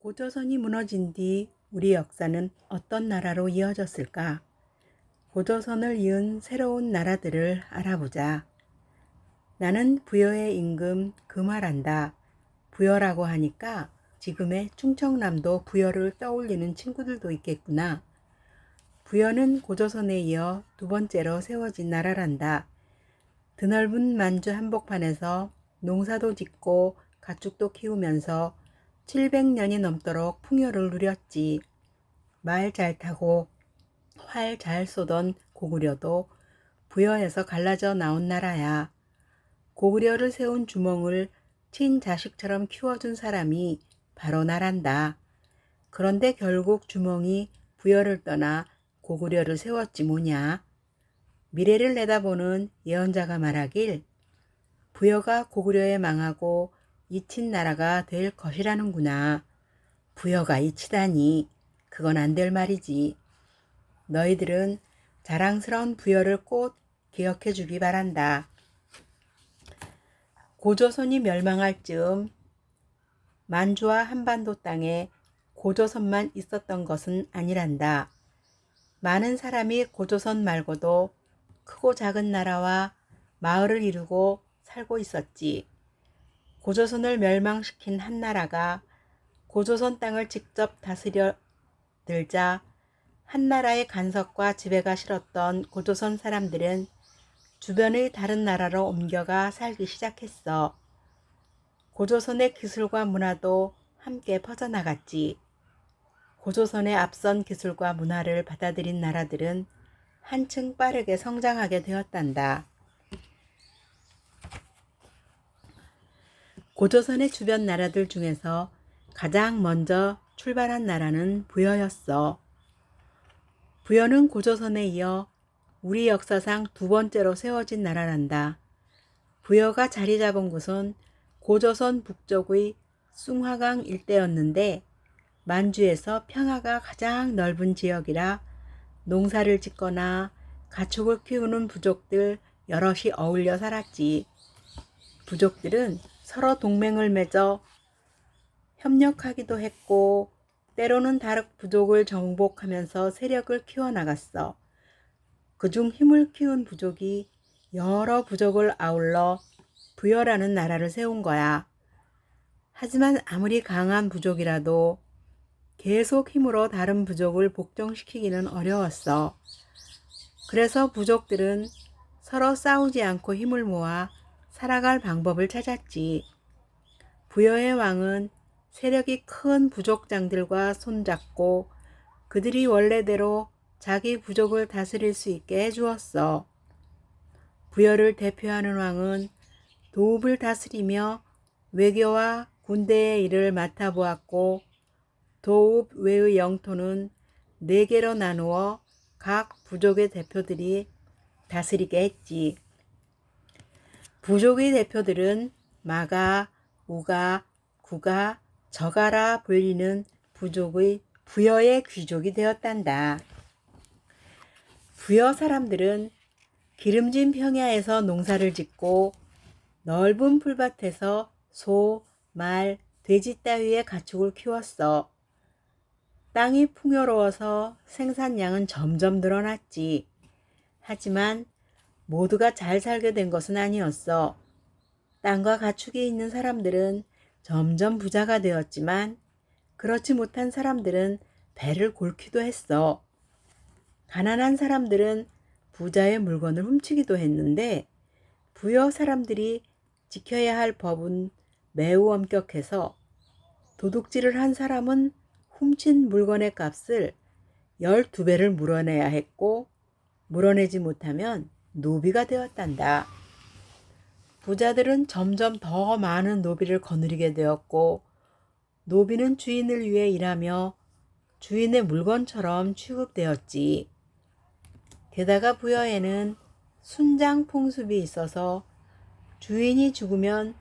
고조선이 무너진 뒤 우리 역사는 어떤 나라로 이어졌을까? 고조선을 이은 새로운 나라들을 알아보자. 나는 부여의 임금 금화란다. 부여라고 하니까 지금의 충청남도 부여를 떠올리는 친구들도 있겠구나. 부여는 고조선에 이어 두 번째로 세워진 나라란다. 드넓은 만주 한복판에서 농사도 짓고 가축도 키우면서 700년이 넘도록 풍요를 누렸지. 말 잘 타고 활 잘 쏘던 고구려도 부여에서 갈라져 나온 나라야. 고구려를 세운 주몽을 친자식처럼 키워준 사람이 바로 나란다. 그런데 결국 주몽이 부여를 떠나 고구려를 세웠지 뭐냐. 미래를 내다보는 예언자가 말하길 부여가 고구려에 망하고 잊힌 나라가 될 것이라는구나. 부여가 잊히다니 그건 안 될 말이지. 너희들은 자랑스러운 부여를 꼭 기억해 주기 바란다. 고조선이 멸망할 즈음 만주와 한반도 땅에 고조선만 있었던 것은 아니란다. 많은 사람이 고조선 말고도 크고 작은 나라와 마을을 이루고 살고 있었지. 고조선을 멸망시킨 한 나라가 고조선 땅을 직접 다스려 들자 한 나라의 간섭과 지배가 싫었던 고조선 사람들은 주변의 다른 나라로 옮겨가 살기 시작했어. 고조선의 기술과 문화도 함께 퍼져나갔지. 고조선의 앞선 기술과 문화를 받아들인 나라들은 한층 빠르게 성장하게 되었단다. 고조선의 주변 나라들 중에서 가장 먼저 출발한 나라는 부여였어. 부여는 고조선에 이어 우리 역사상 두 번째로 세워진 나라란다. 부여가 자리 잡은 곳은 고조선 북쪽의 숭화강 일대였는데 만주에서 평야가 가장 넓은 지역이라 농사를 짓거나 가축을 키우는 부족들 여럿이 어울려 살았지. 부족들은 서로 동맹을 맺어 협력하기도 했고 때로는 다른 부족을 정복하면서 세력을 키워나갔어. 그중 힘을 키운 부족이 여러 부족을 아울러 부여라는 나라를 세운 거야. 하지만 아무리 강한 부족이라도 계속 힘으로 다른 부족을 복종시키기는 어려웠어. 그래서 부족들은 서로 싸우지 않고 힘을 모아 살아갈 방법을 찾았지. 부여의 왕은 세력이 큰 부족장들과 손잡고 그들이 원래대로 자기 부족을 다스릴 수 있게 해주었어. 부여를 대표하는 왕은 도읍을 다스리며 외교와 군대의 일을 맡아보았고 도읍 외의 영토는 4개로 나누어 각 부족의 대표들이 다스리게 했지. 부족의 대표들은 마가, 우가, 구가, 저가라 불리는 부족의 부여의 귀족이 되었단다. 부여 사람들은 기름진 평야에서 농사를 짓고 넓은 풀밭에서 소, 말, 돼지 따위의 가축을 키웠어. 땅이 풍요로워서 생산량은 점점 늘어났지. 하지만 모두가 잘 살게 된 것은 아니었어. 땅과 가축이 있는 사람들은 점점 부자가 되었지만 그렇지 못한 사람들은 배를 골기도 했어. 가난한 사람들은 부자의 물건을 훔치기도 했는데 부여 사람들이 지켜야 할 법은 매우 엄격해서 도둑질을 한 사람은 훔친 물건의 값을 12배를 물어내야 했고 물어내지 못하면 노비가 되었단다. 부자들은 점점 더 많은 노비를 거느리게 되었고 노비는 주인을 위해 일하며 주인의 물건처럼 취급되었지. 게다가 부여에는 순장 풍습이 있어서 주인이 죽으면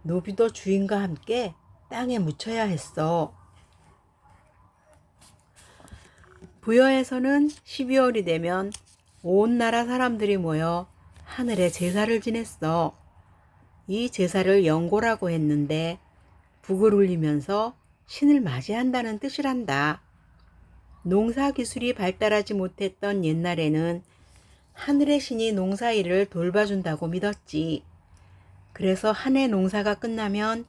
노비도 주인과 함께 땅에 묻혀야 했어. 부여에서는 12월이 되면 온 나라 사람들이 모여 하늘에 제사를 지냈어. 이 제사를 영고라고 했는데 북을 울리면서 신을 맞이한다는 뜻이란다. 농사 기술이 발달하지 못했던 옛날에는 하늘의 신이 농사일을 돌봐준다고 믿었지. 그래서 한 해 농사가 끝나면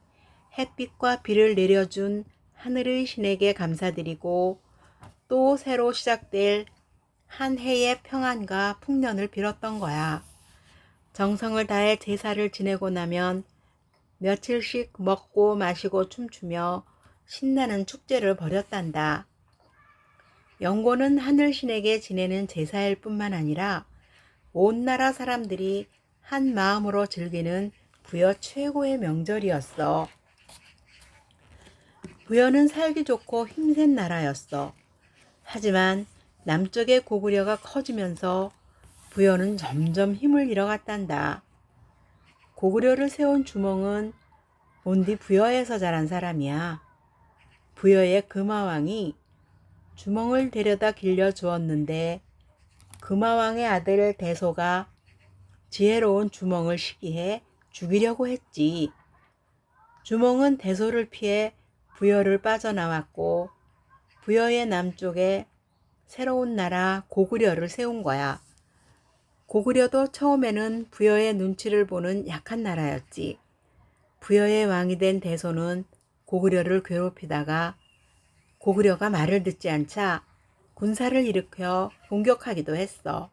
햇빛과 비를 내려준 하늘의 신에게 감사드리고 또 새로 시작될 한 해의 평안과 풍년을 빌었던 거야. 정성을 다해 제사를 지내고 나면 며칠씩 먹고 마시고 춤추며 신나는 축제를 벌였단다. 영고는 하늘신에게 지내는 제사일 뿐만 아니라 온 나라 사람들이 한 마음으로 즐기는 부여 최고의 명절이었어. 부여는 살기 좋고 힘센 나라였어. 하지만 남쪽의 고구려가 커지면서 부여는 점점 힘을 잃어갔단다. 고구려를 세운 주몽은 본디 부여에서 자란 사람이야. 부여의 금화왕이 주몽을 데려다 길러주었는데 금화왕의 아들 대소가 지혜로운 주몽을 시기해 죽이려고 했지. 주몽은 대소를 피해 부여를 빠져나왔고 부여의 남쪽에 새로운 나라 고구려를 세운 거야. 고구려도 처음에는 부여의 눈치를 보는 약한 나라였지. 부여의 왕이 된 대소는 고구려를 괴롭히다가 고구려가 말을 듣지 않자 군사를 일으켜 공격하기도 했어.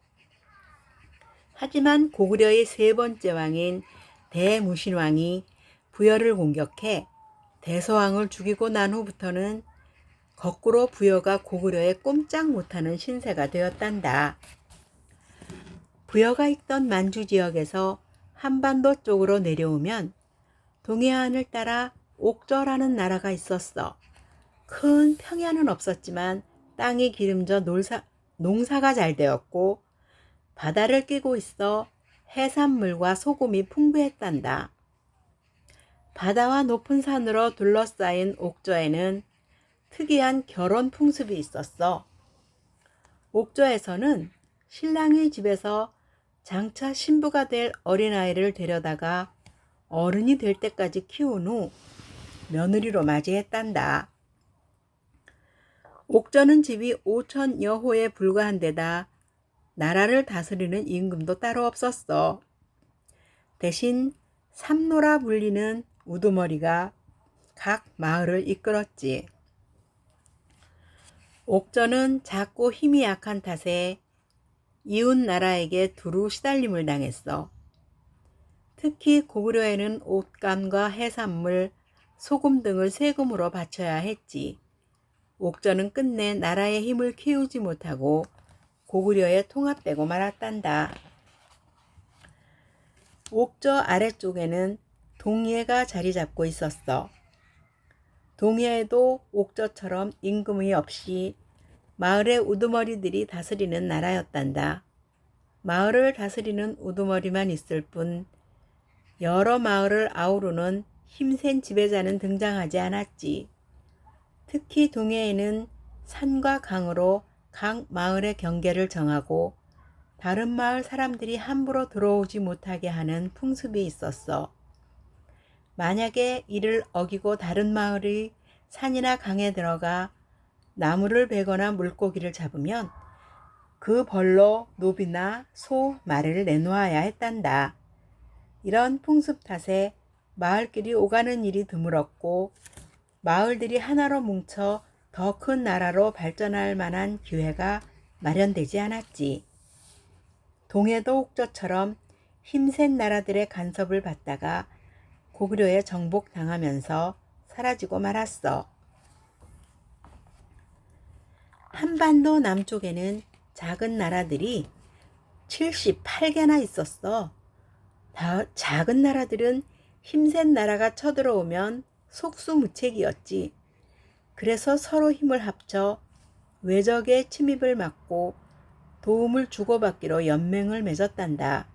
하지만 고구려의 세 번째 왕인 대무신왕이 부여를 공격해 대소왕을 죽이고 난 후부터는 거꾸로 부여가 고구려에 꼼짝 못하는 신세가 되었단다. 부여가 있던 만주 지역에서 한반도 쪽으로 내려오면 동해안을 따라 옥저라는 나라가 있었어. 큰 평야는 없었지만 땅이 기름져 농사가 잘 되었고 바다를 끼고 있어 해산물과 소금이 풍부했단다. 바다와 높은 산으로 둘러싸인 옥저에는 특이한 결혼 풍습이 있었어. 옥저에서는 신랑의 집에서 장차 신부가 될 어린아이를 데려다가 어른이 될 때까지 키운 후 며느리로 맞이했단다. 옥저는 집이 5,000여 호에 불과한 데다 나라를 다스리는 임금도 따로 없었어. 대신 삼노라 불리는 우두머리가 각 마을을 이끌었지. 옥저는 작고 힘이 약한 탓에 이웃 나라에게 두루 시달림을 당했어. 특히 고구려에는 옷감과 해산물, 소금 등을 세금으로 바쳐야 했지. 옥저는 끝내 나라의 힘을 키우지 못하고 고구려에 통합되고 말았단다. 옥저 아래쪽에는 동예가 자리 잡고 있었어. 동예에도 옥저처럼 임금이 없이 마을의 우두머리들이 다스리는 나라였단다. 마을을 다스리는 우두머리만 있을 뿐 여러 마을을 아우르는 힘센 지배자는 등장하지 않았지. 특히 동해에는 산과 강으로 각 마을의 경계를 정하고 다른 마을 사람들이 함부로 들어오지 못하게 하는 풍습이 있었어. 만약에 이를 어기고 다른 마을이 산이나 강에 들어가 나무를 베거나 물고기를 잡으면 그 벌로 노비나 소, 말을 내놓아야 했단다. 이런 풍습 탓에 마을끼리 오가는 일이 드물었고 마을들이 하나로 뭉쳐 더 큰 나라로 발전할 만한 기회가 마련되지 않았지. 동해도 옥저처럼 힘센 나라들의 간섭을 받다가 고구려에 정복당하면서 사라지고 말았어. 한반도 남쪽에는 작은 나라들이 78개나 있었어. 작은 나라들은 힘센 나라가 쳐들어오면 속수무책이었지. 그래서 서로 힘을 합쳐 외적의 침입을 막고 도움을 주고받기로 연맹을 맺었단다.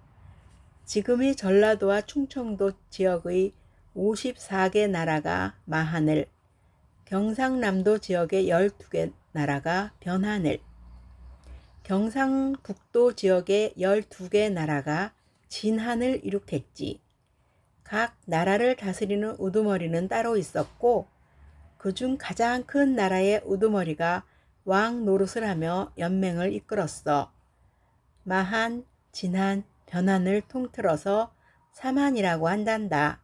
지금의 전라도와 충청도 지역의 54개 나라가 마하늘, 경상남도 지역의 12개 나라가 변하늘, 경상북도 지역의 12개 나라가 진하늘 이룩했지. 각 나라를 다스리는 우두머리는 따로 있었고 그중 가장 큰 나라의 우두머리가 왕 노릇을 하며 연맹을 이끌었어. 마한, 진한, 변한을 통틀어서 사만이라고 한단다.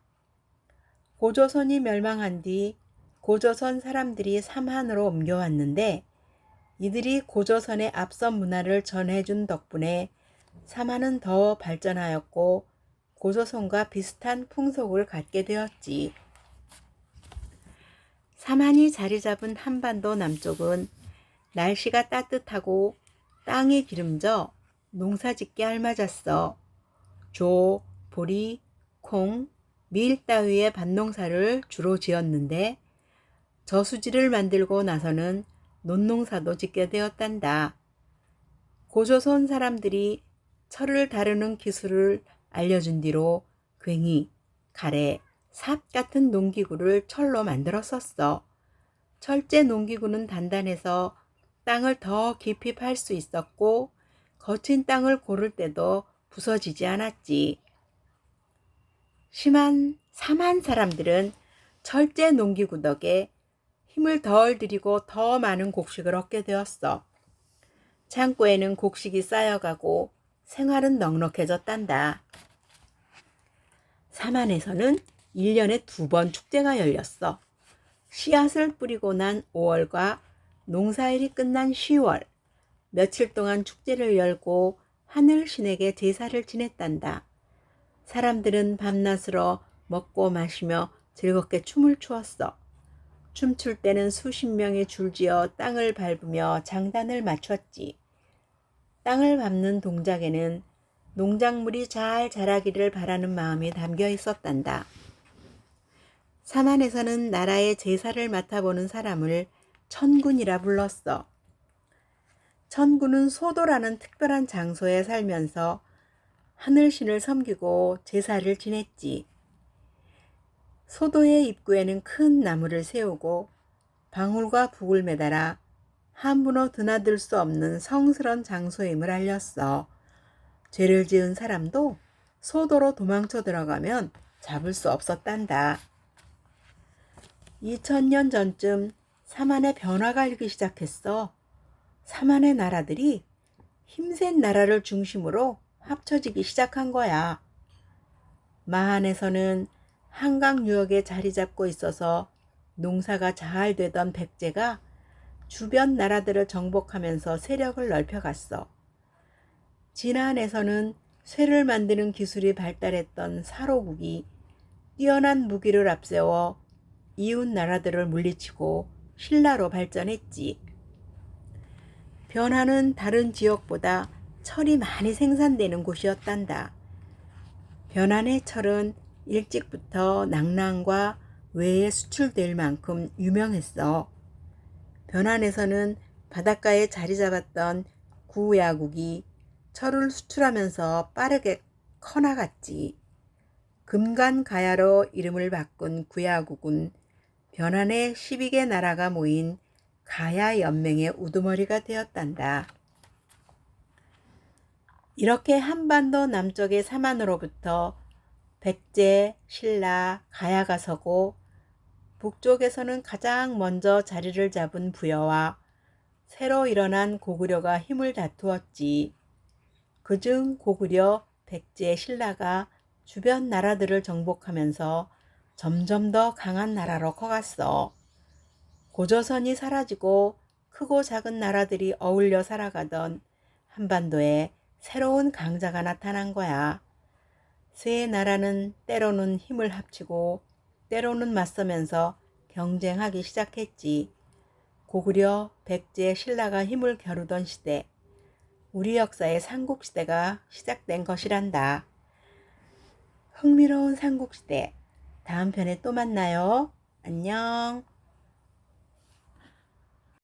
고조선이 멸망한 뒤 고조선 사람들이 삼한으로 옮겨왔는데 이들이 고조선의 앞선 문화를 전해준 덕분에 삼한은 더 발전하였고 고조선과 비슷한 풍속을 갖게 되었지. 삼한이 자리 잡은 한반도 남쪽은 날씨가 따뜻하고 땅이 기름져 농사짓기 알맞았어. 조, 보리, 콩, 밀 따위의 밭농사를 주로 지었는데 저수지를 만들고 나서는 논농사도 짓게 되었단다. 고조선 사람들이 철을 다루는 기술을 알려준 뒤로 괭이, 가래, 삽 같은 농기구를 철로 만들었었어. 철제 농기구는 단단해서 땅을 더 깊이 팔 수 있었고 거친 땅을 고를 때도 부서지지 않았지. 심한 삼한 사람들은 철제 농기구 덕에 힘을 덜 들이고 더 많은 곡식을 얻게 되었어. 창고에는 곡식이 쌓여가고 생활은 넉넉해졌단다. 삼한에서는 1년에 2번 축제가 열렸어. 씨앗을 뿌리고 난 5월과 농사일이 끝난 10월, 며칠 동안 축제를 열고 하늘신에게 제사를 지냈단다. 사람들은 밤낮으로 먹고 마시며 즐겁게 춤을 추었어. 춤출 때는 수십 명이 줄지어 땅을 밟으며 장단을 맞췄지. 땅을 밟는 동작에는 농작물이 잘 자라기를 바라는 마음이 담겨 있었단다. 삼한에서는 나라의 제사를 맡아보는 사람을 천군이라 불렀어. 천군은 소도라는 특별한 장소에 살면서 하늘신을 섬기고 제사를 지냈지. 소도의 입구에는 큰 나무를 세우고 방울과 북을 매달아 함부로 드나들 수 없는 성스런 장소임을 알렸어. 죄를 지은 사람도 소도로 도망쳐 들어가면 잡을 수 없었단다. 2000년 전쯤 삼한의 변화가 일기 시작했어. 삼한의 나라들이 힘센 나라를 중심으로 합쳐지기 시작한 거야. 마한에서는 한강 유역에 자리 잡고 있어서 농사가 잘 되던 백제가 주변 나라들을 정복하면서 세력을 넓혀갔어. 진안에서는 쇠를 만드는 기술이 발달했던 사로국이 뛰어난 무기를 앞세워 이웃 나라들을 물리치고 신라로 발전했지. 변화는 다른 지역보다 철이 많이 생산되는 곳이었단다. 변환의 철은 일찍부터 낙랑과 외에 수출될 만큼 유명했어. 변환에서는 바닷가에 자리 잡았던 구야국이 철을 수출하면서 빠르게 커나갔지. 금관가야로 이름을 바꾼 구야국은 변환의 12개 나라가 모인 가야 연맹의 우두머리가 되었단다. 이렇게 한반도 남쪽의 삼한으로부터 백제, 신라, 가야가 서고 북쪽에서는 가장 먼저 자리를 잡은 부여와 새로 일어난 고구려가 힘을 다투었지. 그중 고구려, 백제, 신라가 주변 나라들을 정복하면서 점점 더 강한 나라로 커갔어. 고조선이 사라지고 크고 작은 나라들이 어울려 살아가던 한반도에 새로운 강자가 나타난 거야. 세 나라는 때로는 힘을 합치고 때로는 맞서면서 경쟁하기 시작했지. 고구려, 백제, 신라가 힘을 겨루던 시대, 우리 역사의 삼국시대가 시작된 것이란다. 흥미로운 삼국시대, 다음 편에 또 만나요. 안녕.